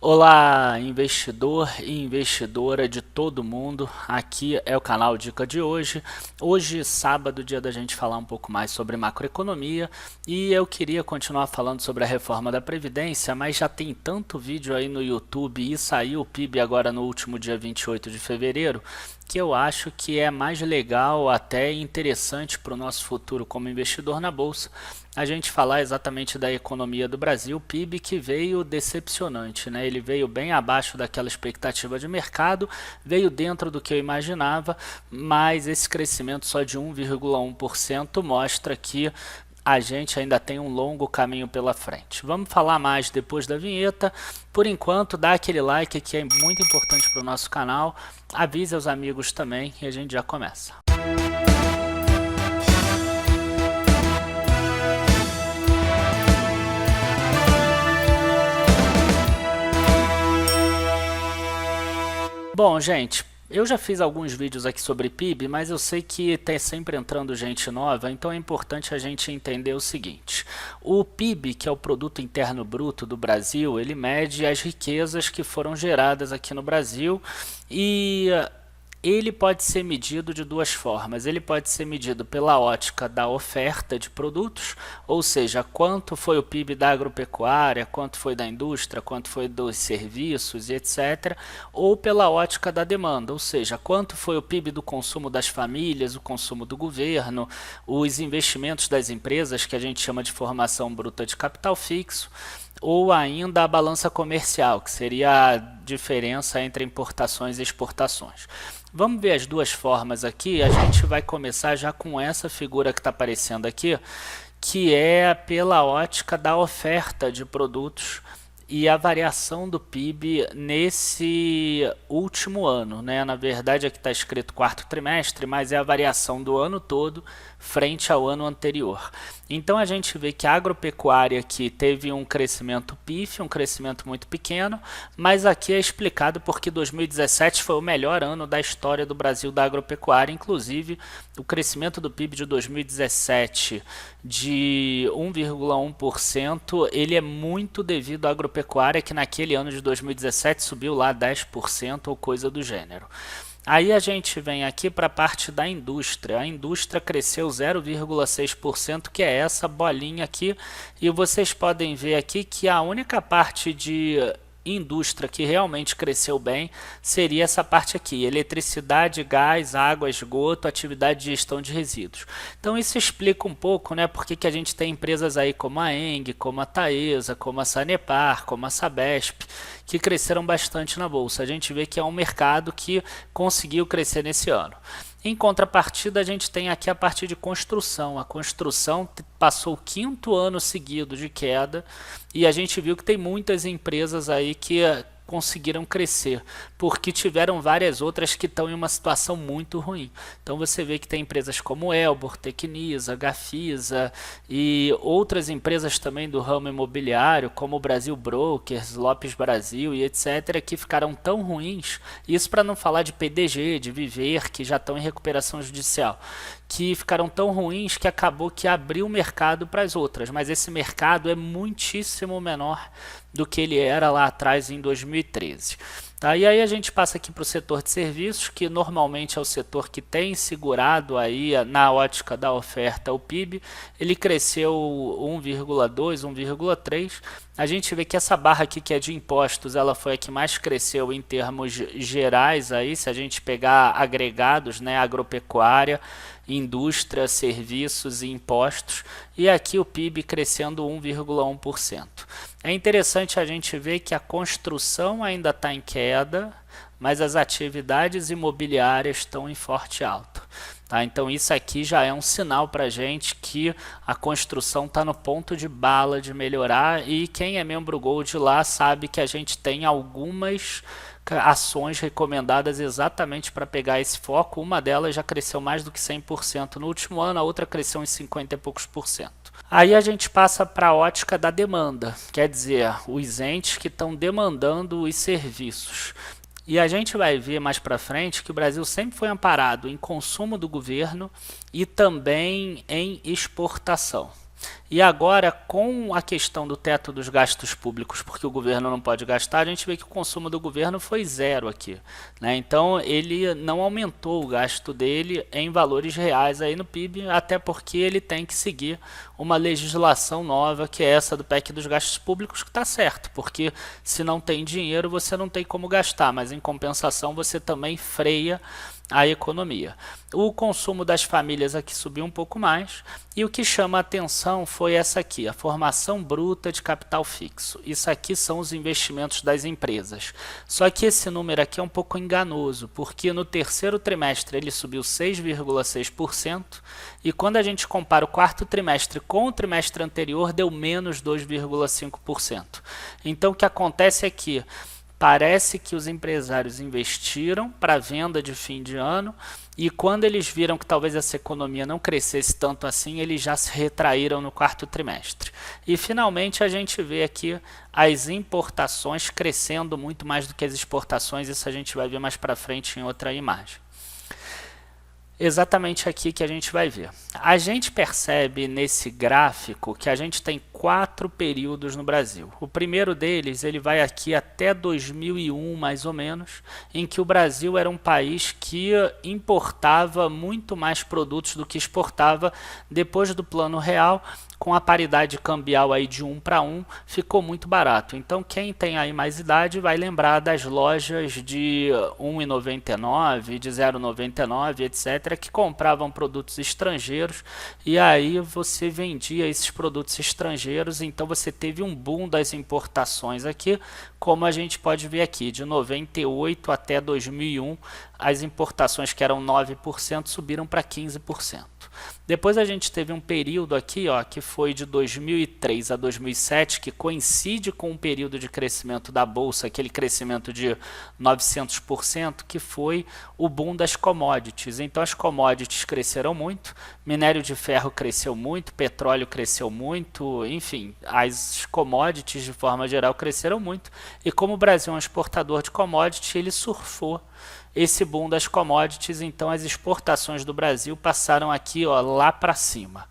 Olá, investidor e investidora de todo mundo. Aqui é o canal Dica de hoje. Hoje, sábado, dia da gente falar um pouco mais sobre macroeconomia, e eu queria continuar falando sobre a reforma da Previdência, mas já tem tanto vídeo aí no YouTube e saiu o PIB agora no último dia 28 de fevereiro, que eu acho que é mais legal, até interessante para o nosso futuro como investidor na Bolsa, a gente falar exatamente da economia do Brasil, o PIB que veio decepcionante, né? Ele veio bem abaixo daquela expectativa de mercado, veio dentro do que eu imaginava, mas esse crescimento só de 1,1% mostra que a gente ainda tem um longo caminho pela frente. Vamos falar mais depois da vinheta. Por enquanto, dá aquele like que é muito importante para o nosso canal, avise aos amigos também e a gente já começa. Bom, gente, eu já fiz alguns vídeos aqui sobre PIB, mas eu sei que está sempre entrando gente nova, então é importante a gente entender o seguinte. O PIB, que é o Produto Interno Bruto do Brasil, ele mede as riquezas que foram geradas aqui no Brasil e ele pode ser medido de duas formas. Ele pode ser medido pela ótica da oferta de produtos, ou seja, quanto foi o PIB da agropecuária, quanto foi da indústria, quanto foi dos serviços e etc. Ou pela ótica da demanda, ou seja, quanto foi o PIB do consumo das famílias, o consumo do governo, os investimentos das empresas, que a gente chama de formação bruta de capital fixo, ou ainda a balança comercial, que seria a diferença entre importações e exportações. Vamos ver as duas formas aqui. A gente vai começar já com essa figura que está aparecendo aqui, que é pela ótica da oferta de produtos e a variação do PIB nesse último ano, né? Na verdade aqui está escrito quarto trimestre, mas é a variação do ano todo frente ao ano anterior. Então a gente vê que a agropecuária aqui teve um crescimento pífio, um crescimento muito pequeno, mas aqui é explicado porque 2017 foi o melhor ano da história do Brasil da agropecuária, inclusive o crescimento do PIB de 2017 de 1,1%, ele é muito devido à agropecuária, que naquele ano de 2017 subiu lá 10% ou coisa do gênero. Aí a gente vem aqui para a parte da indústria. A indústria cresceu 0,6%, que é essa bolinha aqui. E vocês podem ver aqui que a única parte de indústria que realmente cresceu bem seria essa parte aqui: eletricidade, gás, água, esgoto, atividade de gestão de resíduos. Então isso explica um pouco, né, porque que a gente tem empresas aí como a Eng, como a Taesa, como a Sanepar, como a Sabesp, que cresceram bastante na bolsa. A gente vê que é um mercado que conseguiu crescer nesse ano. Em contrapartida, a gente tem aqui a parte de construção. A construção passou o quinto ano seguido de queda e a gente viu que tem muitas empresas aí que conseguiram crescer, porque tiveram várias outras que estão em uma situação muito ruim. Então você vê que tem empresas como Elbor, Tecnisa, Gafisa e outras empresas também do ramo imobiliário, como o Brasil Brokers, Lopes Brasil e etc., que ficaram tão ruins, isso para não falar de PDG, de Viver, que já estão em recuperação judicial, que ficaram tão ruins que acabou que abriu o mercado para as outras, mas esse mercado é muitíssimo menor do que ele era lá atrás em 2013. Tá? E aí a gente passa aqui para o setor de serviços, que normalmente é o setor que tem segurado aí na ótica da oferta o PIB. Ele cresceu 1,2, 1,3. A gente vê que essa barra aqui, que é de impostos, ela foi a que mais cresceu em termos gerais aí, se a gente pegar agregados, né, agropecuária, indústria, serviços e impostos, e aqui o PIB crescendo 1,1%. É interessante a gente ver que a construção ainda está em queda, mas as atividades imobiliárias estão em forte alta. Tá? Então isso aqui já é um sinal para a gente que a construção está no ponto de bala de melhorar, e quem é membro Gold lá sabe que a gente tem algumas ações recomendadas exatamente para pegar esse foco. Uma delas já cresceu mais do que 100% no último ano, a outra cresceu em 50 e poucos por cento. Aí a gente passa para a ótica da demanda, quer dizer, os entes que estão demandando os serviços. E a gente vai ver mais para frente que o Brasil sempre foi amparado em consumo do governo e também em exportação. E agora, com a questão do teto dos gastos públicos, porque o governo não pode gastar, a gente vê que o consumo do governo foi zero aqui, né? Então ele não aumentou o gasto dele em valores reais aí no PIB, até porque ele tem que seguir uma legislação nova, que é essa do PEC dos gastos públicos, que está certo, porque se não tem dinheiro você não tem como gastar, mas em compensação você também freia a economia. O consumo das famílias aqui subiu um pouco mais, e o que chama a atenção foi essa aqui, a formação bruta de capital fixo. Isso aqui são os investimentos das empresas. Só que esse número aqui é um pouco enganoso, porque no terceiro trimestre ele subiu 6,6%, e quando a gente compara o quarto trimestre com o trimestre anterior, deu menos 2,5%. Então o que acontece é que parece que os empresários investiram para a venda de fim de ano, e quando eles viram que talvez essa economia não crescesse tanto assim, eles já se retraíram no quarto trimestre. E finalmente a gente vê aqui as importações crescendo muito mais do que as exportações, isso a gente vai ver mais para frente em outra imagem. Exatamente aqui que a gente vai ver. A gente percebe nesse gráfico que a gente tem 4 períodos no Brasil. O primeiro deles, ele vai aqui até 2001, mais ou menos, em que o Brasil era um país que importava muito mais produtos do que exportava. Depois do Plano Real, com a paridade cambial aí de 1 para 1, ficou muito barato. Então quem tem aí mais idade vai lembrar das lojas de R$ 1,99, de R$ 0,99, etc., que compravam produtos estrangeiros, e aí você vendia esses produtos estrangeiros, então você teve um boom das importações aqui, como a gente pode ver aqui, de 98 até 2001, as importações que eram 9% subiram para 15%. Depois a gente teve um período aqui, ó, que foi de 2003 a 2007, que coincide com um período de crescimento da Bolsa, aquele crescimento de 900%, que foi o boom das commodities. Então as commodities cresceram muito, minério de ferro cresceu muito, petróleo cresceu muito, enfim, as commodities de forma geral cresceram muito, e como o Brasil é um exportador de commodities, ele surfou esse boom das commodities, então as exportações do Brasil passaram aqui, ó, lá para cima.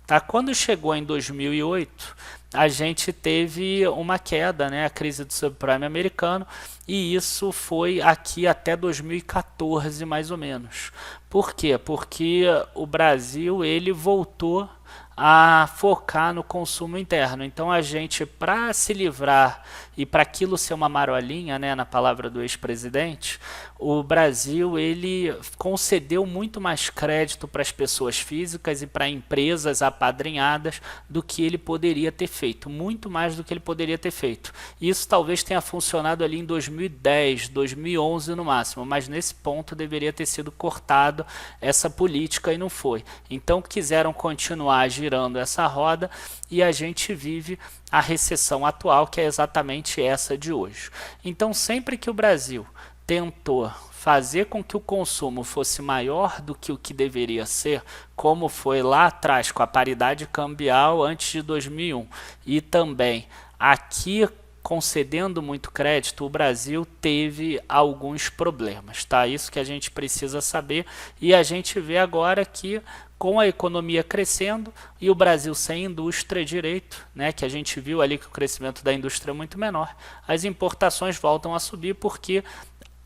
Tá? Quando chegou em 2008, a gente teve uma queda, né, a crise do subprime americano, e isso foi aqui até 2014 mais ou menos. Por quê? Porque o Brasil ele voltou a focar no consumo interno. Então a gente, para se livrar e para aquilo ser uma marolinha, né, na palavra do ex-presidente, o Brasil ele concedeu muito mais crédito para as pessoas físicas e para empresas apadrinhadas do que ele poderia ter feito, muito mais do que ele poderia ter feito. Isso talvez tenha funcionado ali em 2010, 2011 no máximo, mas nesse ponto deveria ter sido cortado essa política e não foi. Então quiseram continuar girando essa roda e a gente vive a recessão atual, que é exatamente essa de hoje. Então sempre que o Brasil tentou fazer com que o consumo fosse maior do que o que deveria ser, como foi lá atrás com a paridade cambial antes de 2001, e também aqui concedendo muito crédito, o Brasil teve alguns problemas, tá? Isso que a gente precisa saber, e a gente vê agora que com a economia crescendo e o Brasil sem indústria direito, né, que a gente viu ali que o crescimento da indústria é muito menor, as importações voltam a subir porque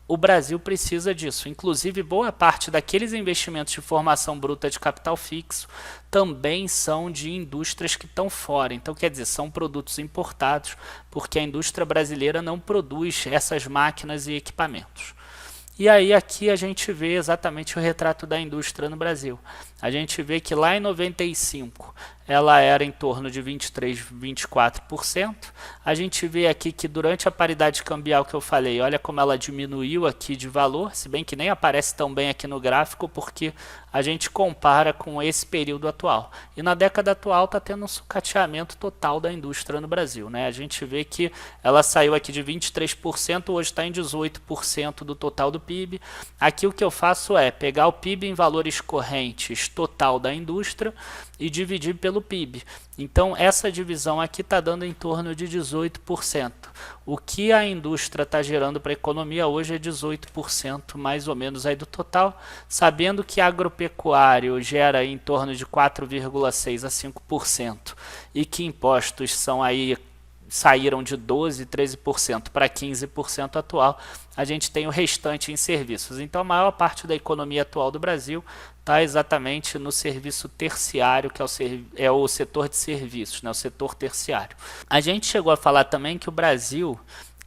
o Brasil precisa disso. Inclusive, boa parte daqueles investimentos de formação bruta de capital fixo também são de indústrias que estão fora. Então, quer dizer, são produtos importados, porque a indústria brasileira não produz essas máquinas e equipamentos. E aí aqui a gente vê exatamente o retrato da indústria no Brasil. A gente vê que lá em 95 ela era em torno de 23, 24%. A gente vê aqui que durante a paridade cambial que eu falei, olha como ela diminuiu aqui de valor, se bem que nem aparece tão bem aqui no gráfico, porque a gente compara com esse período atual. E na década atual está tendo um sucateamento total da indústria no Brasil, né? A gente vê que ela saiu aqui de 23%, hoje está em 18% do total do PIB. Aqui o que eu faço é pegar o PIB em valores correntes total da indústria e dividir pelo pelo PIB. Então essa divisão aqui está dando em torno de 18%. O que a indústria está gerando para a economia hoje é 18% mais ou menos aí do total, sabendo que agropecuário gera em torno de 4,6% a 5% e que impostos são aí saíram de 12%, 13% para 15% atual, a gente tem o restante em serviços. Então a maior parte da economia atual do Brasil está exatamente no serviço terciário, que é o setor de serviços, né, o setor terciário. A gente chegou a falar também que o Brasil,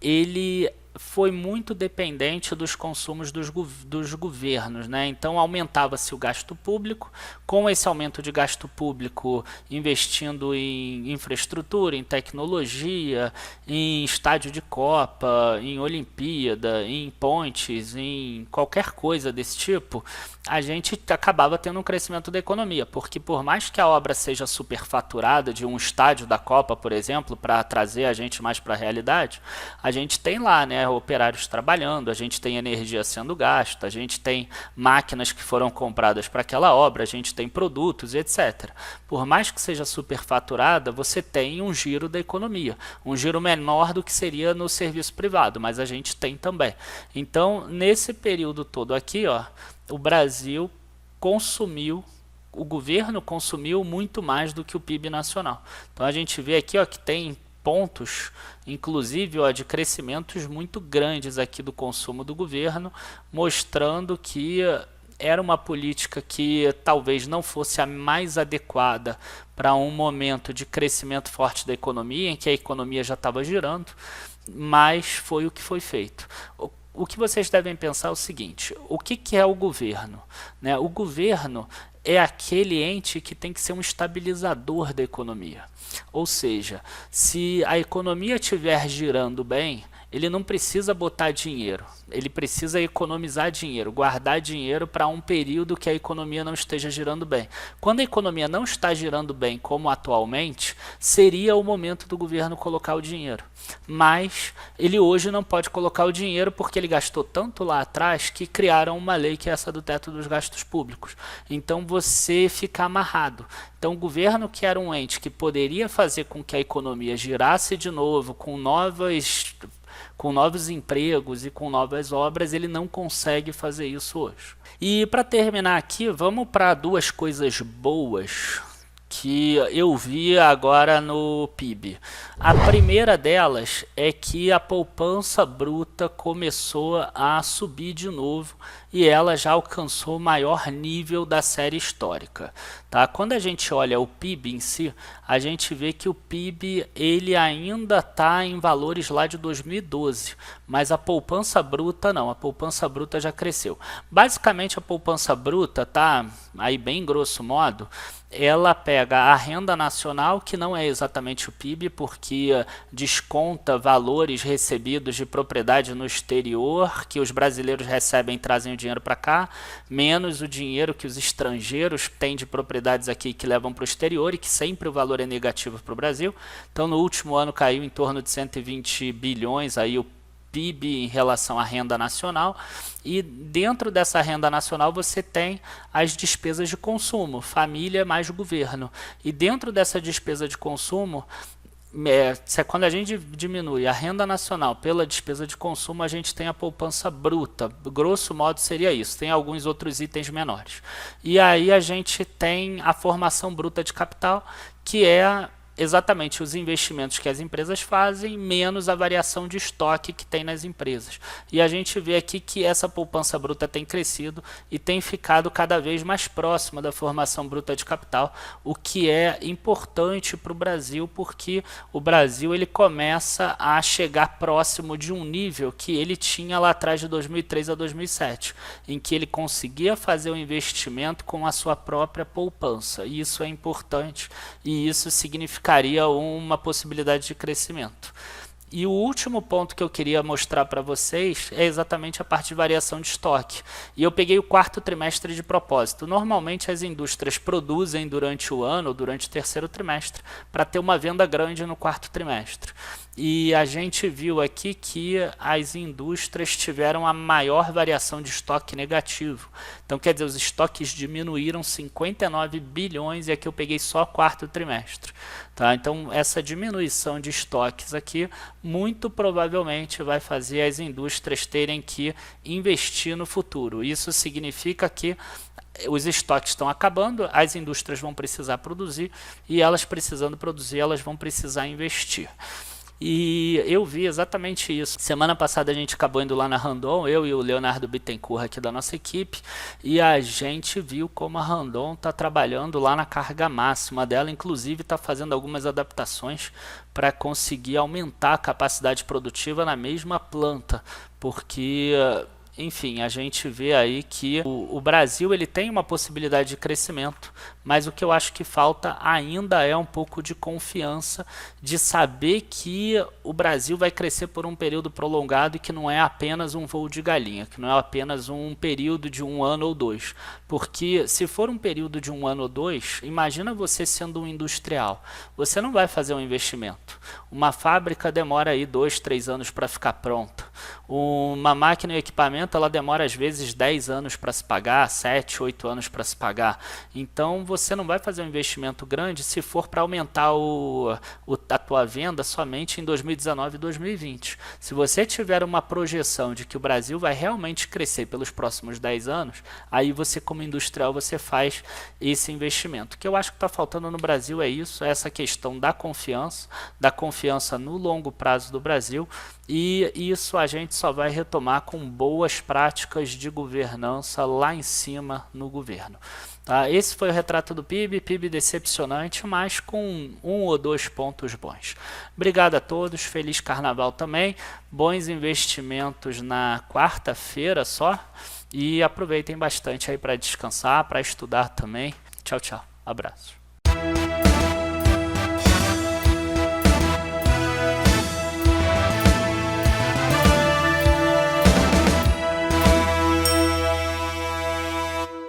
ele foi muito dependente dos consumos dos governos, né? Então aumentava-se o gasto público, com esse aumento de gasto público investindo em infraestrutura, em tecnologia, em estádio de Copa, em Olimpíada, em pontes, em qualquer coisa desse tipo, a gente acabava tendo um crescimento da economia, porque por mais que a obra seja superfaturada de um estádio da Copa, por exemplo, para trazer a gente mais para a realidade, a gente tem lá, né, operários trabalhando, a gente tem energia sendo gasta, a gente tem máquinas que foram compradas para aquela obra, a gente tem produtos, etc. Por mais que seja superfaturada, você tem um giro da economia, um giro menor do que seria no serviço privado, mas a gente tem também. Então, nesse período todo aqui, ó, o Brasil consumiu, o governo consumiu muito mais do que o PIB nacional. Então a gente vê aqui, ó, que tem pontos, inclusive, ó, de crescimentos muito grandes aqui do consumo do governo, mostrando que era uma política que talvez não fosse a mais adequada para um momento de crescimento forte da economia, em que a economia já estava girando, mas foi o que foi feito. O que vocês devem pensar é o seguinte: o que é o governo, né? O governo é aquele ente que tem que ser um estabilizador da economia. Ou seja, se a economia estiver girando bem, ele não precisa botar dinheiro, ele precisa economizar dinheiro, guardar dinheiro para um período que a economia não esteja girando bem. Quando a economia não está girando bem, como atualmente, seria o momento do governo colocar o dinheiro. Mas ele hoje não pode colocar o dinheiro porque ele gastou tanto lá atrás que criaram uma lei que é essa do teto dos gastos públicos. Então você fica amarrado. Então o governo, que era um ente que poderia fazer com que a economia girasse de novo com novos empregos e com novas obras, ele não consegue fazer isso hoje. E para terminar aqui, vamos para duas coisas boas que eu vi agora no PIB. A primeira delas é que a poupança bruta começou a subir de novo e ela já alcançou o maior nível da série histórica. Tá? Quando a gente olha o PIB em si, a gente vê que o PIB ele ainda está em valores lá de 2012, mas a poupança bruta não, a poupança bruta já cresceu. Basicamente a poupança bruta, tá, aí bem grosso modo, ela pega a renda nacional, que não é exatamente o PIB, porque desconta valores recebidos de propriedade no exterior, que os brasileiros recebem e trazem o dinheiro para cá, menos o dinheiro que os estrangeiros têm de propriedades aqui que levam para o exterior, e que sempre o valor é negativo para o Brasil. Então no último ano caiu em torno de 120 bilhões aí o PIB em relação à renda nacional, e dentro dessa renda nacional você tem as despesas de consumo, família mais governo, e dentro dessa despesa de consumo, quando a gente diminui a renda nacional pela despesa de consumo, a gente tem a poupança bruta, grosso modo seria isso, tem alguns outros itens menores. E aí a gente tem a formação bruta de capital, que é exatamente os investimentos que as empresas fazem, menos a variação de estoque que tem nas empresas. E a gente vê aqui que essa poupança bruta tem crescido e tem ficado cada vez mais próxima da formação bruta de capital, o que é importante para o Brasil, porque o Brasil ele começa a chegar próximo de um nível que ele tinha lá atrás de 2003 a 2007, em que ele conseguia fazer o investimento com a sua própria poupança. E isso é importante e isso significaria uma possibilidade de crescimento. E o último ponto que eu queria mostrar para vocês é exatamente a parte de variação de estoque. E eu peguei o quarto trimestre de propósito. Normalmente as indústrias produzem durante o ano ou durante o terceiro trimestre para ter uma venda grande no quarto trimestre. e a gente viu aqui que as indústrias tiveram a maior variação de estoque negativo. Então quer dizer, os estoques diminuíram 59 bilhões, e aqui eu peguei só quarto trimestre. Tá? Então essa diminuição de estoques aqui muito provavelmente vai fazer as indústrias terem que investir no futuro. Isso significa que os estoques estão acabando, as indústrias vão precisar produzir, e elas precisando produzir, elas vão precisar investir. E eu vi exatamente isso. Semana passada a gente acabou indo lá na Randon, eu e o Leonardo Bittencourt aqui da nossa equipe, e a gente viu como a Randon está trabalhando lá na carga máxima dela, inclusive está fazendo algumas adaptações para conseguir aumentar a capacidade produtiva na mesma planta, porque enfim, a gente vê aí que o Brasil ele tem uma possibilidade de crescimento, mas o que eu acho que falta ainda é um pouco de confiança, de saber que o Brasil vai crescer por um período prolongado e que não é apenas um voo de galinha, que não é apenas um período de 1 ano ou 2. Porque se for um período de 1 ano ou 2, imagina você sendo um industrial, você não vai fazer um investimento. Uma fábrica demora aí 2, 3 anos para ficar pronta. Uma máquina e equipamento ela demora às vezes 10 anos para se pagar, 7, 8 anos para se pagar. Então você não vai fazer um investimento grande se for para aumentar a tua venda somente em 2019 e 2020. Se você tiver uma projeção de que o Brasil vai realmente crescer pelos próximos 10 anos, aí você como industrial você faz esse investimento. O que eu acho que está faltando no Brasil é isso, é essa questão da confiança no longo prazo do Brasil, e isso a gente só vai retomar com boas práticas de governança lá em cima no governo. Tá? Esse foi o retrato do PIB decepcionante, mas com 1 ou 2 pontos bons. Obrigado a todos, feliz carnaval também, bons investimentos na quarta-feira só, e aproveitem bastante aí para descansar, para estudar também. Tchau, tchau, abraço.